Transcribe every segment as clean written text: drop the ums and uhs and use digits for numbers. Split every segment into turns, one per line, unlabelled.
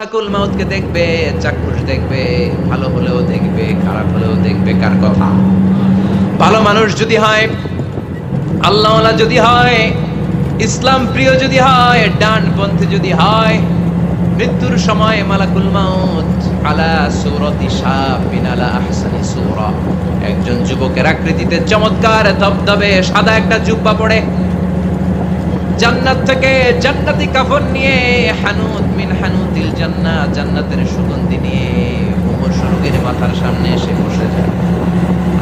মালাকুল মাউতকে দেখবে, চাক্ষুষ দেখবে, ভালো হলেও দেখবে, খারাপ হলেও দেখবে। কার কথা? ভালো মানুষ যদি হয়, আল্লাহওয়ালা যদি হয়, ইসলাম প্রিয় যদি হয়, ডানপন্থী যদি হয়, মৃত্যুর সময় মালাকুল মাউত আলা সূরাতি শাবিন আলা আহসানি সূরা, একজন যুবকের আকৃতিতে চমৎকার ধবধবে সাদা একটা জুব্বা পরে জান্নাত থেকে জান্নাতি কাফন নিয়ে হানুত মিন হানুতিল জান্নাহ, জান্নাতের সুগন্ধি নিয়ে মুমূর্ষু রোগীর মাথার সামনে এসে বসে যায়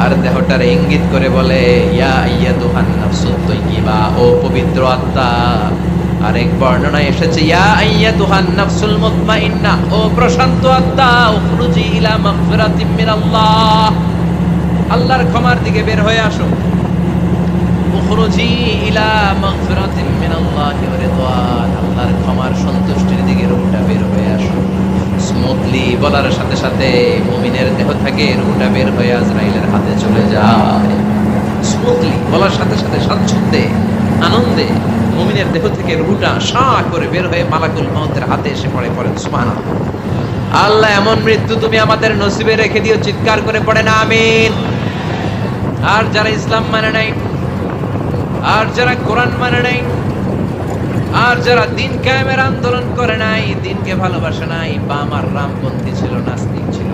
আর দেহটার ইঙ্গিত করে বলে, ইয়া আইয়াতুহান নাফসুত তাইয়্যিবা, ও পবিত্র আত্মা। আরেক বর্ণনায় এসেছে ইয়া আইয়াতুহান নাফসুল মুতমাইন্না, ও প্রশান্ত আত্মা, উখরুজি ইলা মাগফিরাতিম মিনাল্লাহ, আল্লাহর ক্ষমার দিকে বের হয়ে আসো। উখরুজি ইলা মাগফিরাতিম মিনাল্লাহি ওয়া রিদওয়ান, আল্লাহর ক্ষমার সন্তুষ্টির দিকে রূহটা বের হয়ে আসো। স্মুথলি বলার সাথে সাথে মুমিনের দেহ থেকে রূহটা বের হয়ে আজরাইলের হাতে চলে যায়। স্মুথলি বলার সাথে সাথে স্বাচ্ছন্দ্যে আনন্দে মুমিনের দেহ থেকে রূহটা সা করে বের হয়ে মালাকুল মাউতের হাতে এসে পড়ে। পড়েন সুবহানাল্লাহ। আল্লাহ এমন মৃত্যু তুমি আমাদের নসিবে রেখে দিও, চিৎকার করে পড়েন আমিন। আর যারা ইসলাম মানে নাই, আর যারা কোরআন মানে নাই, আর যারা দিন কায়েমের আন্দোলন করে নাই, দিনকে ভালোবাসে নাই, বাম আর রামপন্থী ছিল, নাস্তিক ছিল,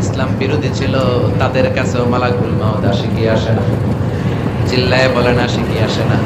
ইসলাম বিরোধী ছিল, তাদের কাছেও মালাকুল মাউত আসে কি আসে না? চিল্লায় বলেন আসে কি আসে না?